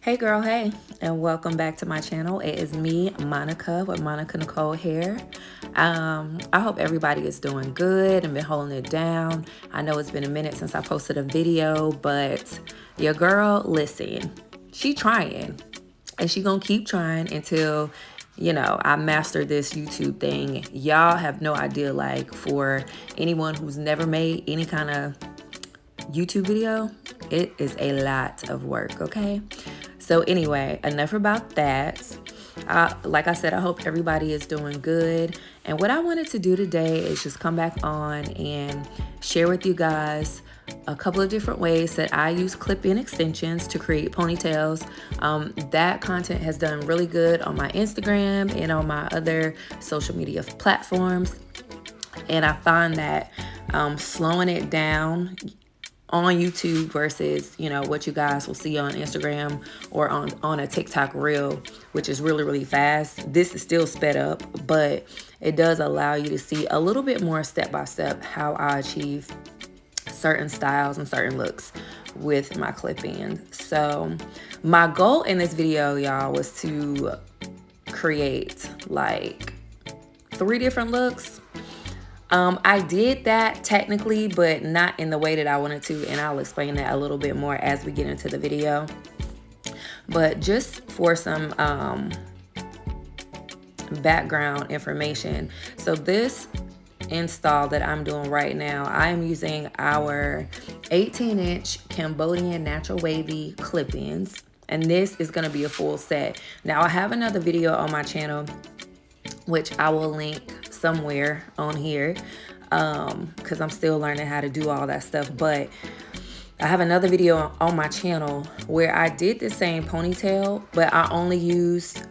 Hey girl, hey, and welcome back to my channel. It is me, Monica, with Monica Nicole Hair. I hope everybody is doing good and been holding it down. I know it's been a minute since I posted a video, but your girl, listen, she trying, and she gonna keep trying until, you know, I master this YouTube thing. Y'all have no idea, like, for anyone who's never made any kind of YouTube video, it is a lot of work, okay? So anyway, enough about that. Like I said, I hope everybody is doing good. And what I wanted to do today is just come back on and share with you guys a couple of different ways that I use clip-in extensions to create ponytails. That content has done really good on my Instagram and on my other social media platforms. And I find that slowing it down on YouTube versus, you know, what you guys will see on Instagram or on a TikTok reel, which is really, really fast. This is still sped up, but it does allow you to see a little bit more step by step how I achieve certain styles and certain looks with my clip-in. So my goal in this video, y'all, was to create like 3 different looks. I did that technically, but not in the way that I wanted to, and I'll explain that a little bit more as we get into the video. But just for some background information, so this install that I'm doing right now, I am using our 18-inch Cambodian Natural Wavy clip-ins, and this is going to be a full set. Now, I have another video on my channel, which I will link somewhere on here because I'm still learning how to do all that stuff. But I have another video on my channel where I did the same ponytail, but I only used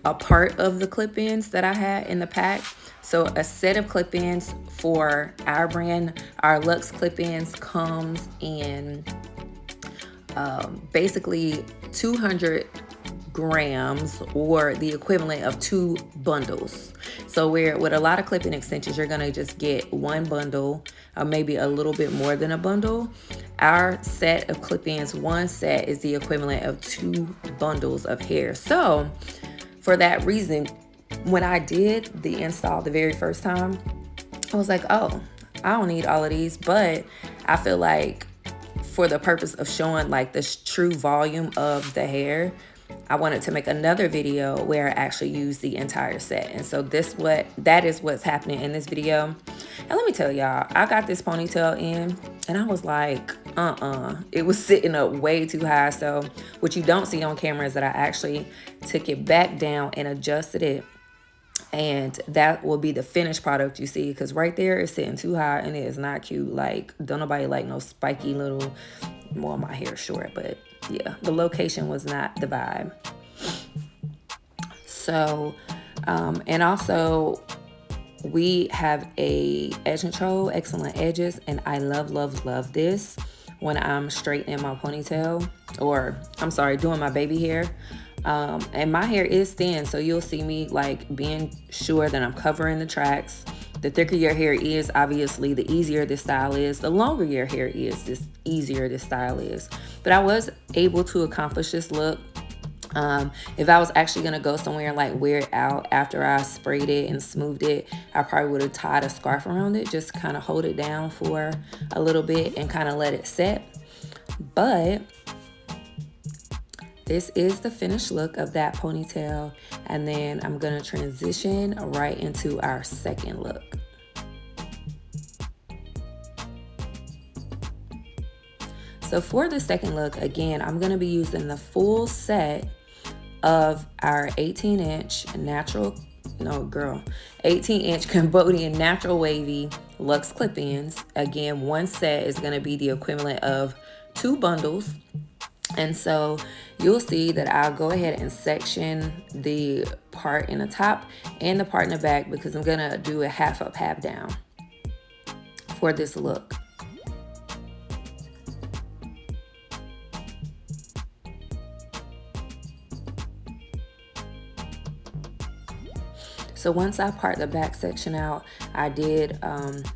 a part of the clip-ins that I had in the pack. So a set of clip-ins for our brand, our Luxe Clip Ins, comes in basically 200 grams, or the equivalent of 2 bundles. So with a lot of clip-in extensions, you're gonna just get 1 bundle, or maybe a little bit more than a bundle. Our set of clip-ins, 1 set, is the equivalent of 2 bundles of hair. So for that reason, when I did the install the very first time, I was like, oh, I don't need all of these. But I feel like for the purpose of showing like the true volume of the hair, I wanted to make another video where I actually use the entire set. And so that is what's happening in this video. And let me tell y'all, I got this ponytail in and I was like, it was sitting up way too high. So what you don't see on camera is that I actually took it back down and adjusted it. And that will be the finished product you see, because right there it's sitting too high and it is not cute. Like, don't nobody like no spiky little, well, my hair short, but yeah, the location was not the vibe. So and also we have a edge control, excellent edges, and I love this when I'm straightening my ponytail, or I'm sorry, doing my baby hair. And my hair is thin, so you'll see me like being sure that I'm covering the tracks. The thicker your hair is, obviously, the easier this style is. The longer your hair is, the easier this style is. But I was able to accomplish this look. If I was actually gonna go somewhere and like wear it out after I sprayed it and smoothed it, I probably would have tied a scarf around it, just kind of hold it down for a little bit and kind of let it set. But this is the finished look of that ponytail, and then I'm gonna transition right into our second look. So for the second look, again, I'm gonna be using the full set of our 18-inch 18-inch Cambodian Natural Wavy Luxe Clip Ins. Again, 1 set is gonna be the equivalent of 2 bundles. And so you'll see that I'll go ahead and section the part in the top and the part in the back, because I'm gonna do a half up, half down for this look. So once I part the back section out, I did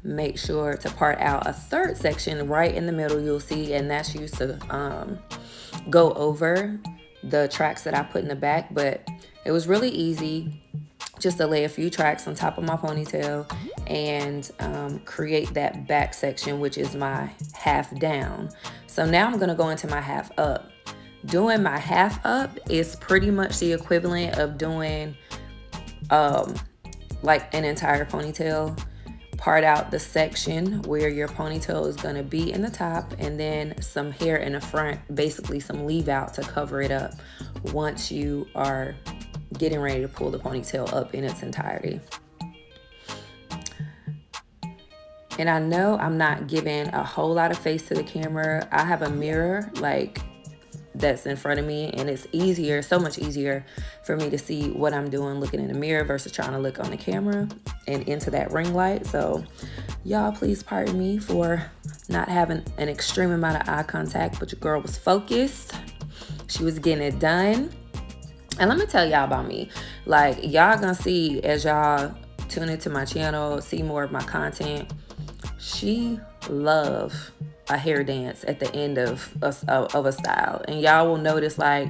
make sure to part out a 3rd section right in the middle, you'll see, and that's used to go over the tracks that I put in the back, but it was really easy just to lay a few tracks on top of my ponytail and create that back section, which is my half down. So now I'm gonna go into my half up. Doing my half up is pretty much the equivalent of doing like an entire ponytail. Part out the section where your ponytail is going to be in the top, and then some hair in the front, basically some leave out to cover it up once you are getting ready to pull the ponytail up in its entirety. And I know I'm not giving a whole lot of face to the camera. I have a mirror like that's in front of me, and it's easier, so much easier for me to see what I'm doing looking in the mirror versus trying to look on the camera and into that ring light. So y'all please pardon me for not having an extreme amount of eye contact, but your girl was focused. She was getting it done. And let me tell y'all about me. Like, y'all gonna see as y'all tune into my channel, see more of my content. She love a hair dance at the end of a style, and y'all will notice like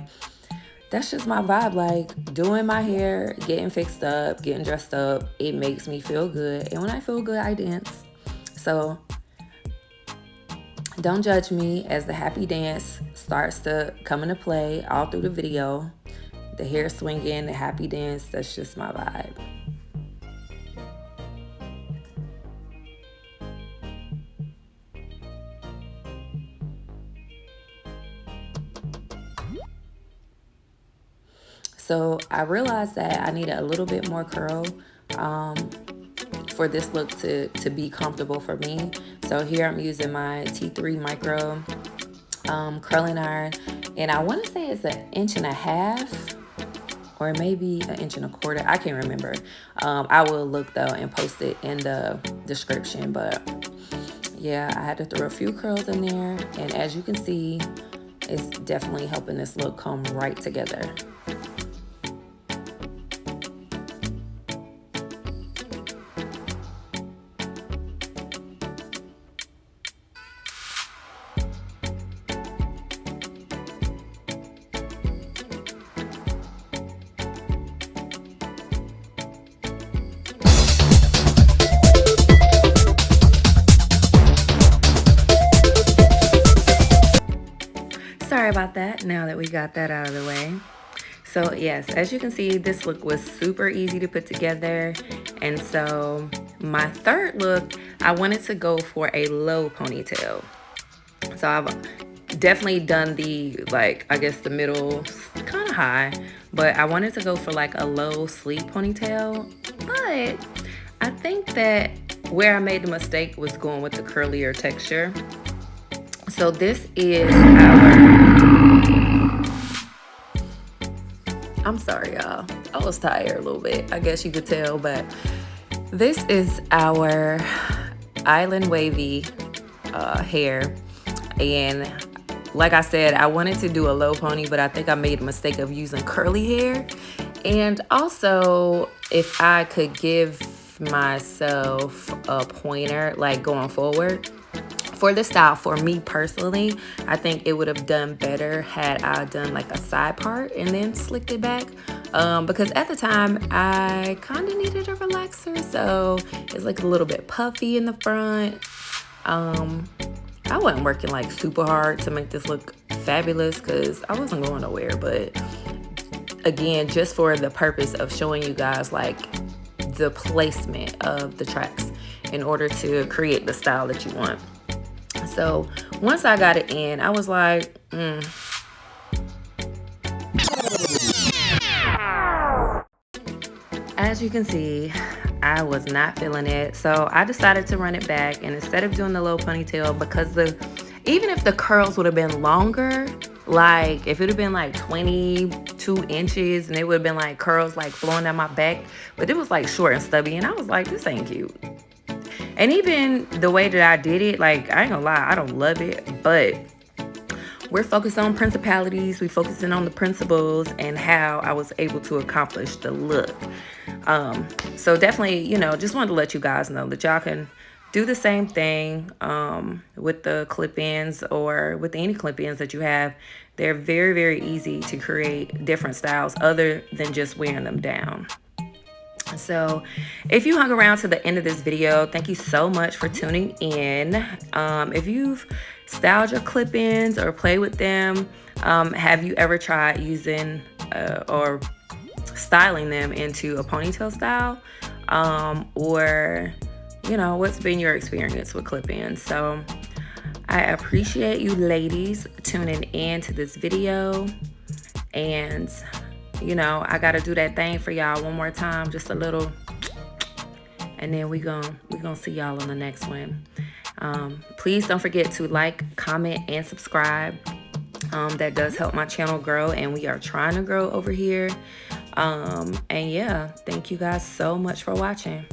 that's just my vibe. Like, doing my hair, getting fixed up, getting dressed up, it makes me feel good, and when I feel good, I dance. So don't judge me as the happy dance starts to come into play all through the video. The hair swinging, the happy dance, that's just my vibe. So I realized that I needed a little bit more curl for this look to be comfortable for me. So here I'm using my T3 micro curling iron, and I want to say it's 1.5 inches or maybe 1.25 inches. I can't remember. I will look though and post it in the description. But yeah, I had to throw a few curls in there, and as you can see, it's definitely helping this look come right together. Sorry about that, now that we got that out of the way. So yes, as you can see, this look was super easy to put together. And so my third look, I wanted to go for a low ponytail. So I've definitely done the, like, I guess the middle, kind of high, but I wanted to go for like a low sleek ponytail. But I think that where I made the mistake was going with the curlier texture. So this is I'm sorry, y'all. I was tired a little bit, I guess you could tell, but this is our Island Wavy hair. And like I said, I wanted to do a low pony, but I think I made a mistake of using curly hair. And also, if I could give myself a pointer, like going forward, for this style, for me personally, I think it would have done better had I done like a side part and then slicked it back. Because at the time, I kind of needed a relaxer, so it's like a little bit puffy in the front. I wasn't working like super hard to make this look fabulous because I wasn't going nowhere. But again, just for the purpose of showing you guys like the placement of the tracks in order to create the style that you want. So once I got it in, I was like, As you can see, I was not feeling it. So I decided to run it back, and instead of doing the low ponytail, because even if the curls would have been longer, like if it would have been like 22 inches and it would have been like curls like flowing down my back, but it was like short and stubby, and I was like, this ain't cute. And even the way that I did it, like, I ain't gonna lie, I don't love it, but we're focused on principalities. We're focusing on the principles and how I was able to accomplish the look. So definitely, you know, just wanted to let you guys know that y'all can do the same thing with the clip-ins or with any clip-ins that you have. They're very, very easy to create different styles other than just wearing them down. So if you hung around to the end of this video, thank you so much for tuning in. If you've styled your clip-ins or play with them, have you ever tried using or styling them into a ponytail style? Or, you know, what's been your experience with clip-ins? So I appreciate you ladies tuning in to this video. And, you know, I got to do that thing for y'all one more time, just a little. And then we gonna see y'all on the next one. Please don't forget to like, comment, and subscribe. That does help my channel grow, and we are trying to grow over here. And yeah, thank you guys so much for watching.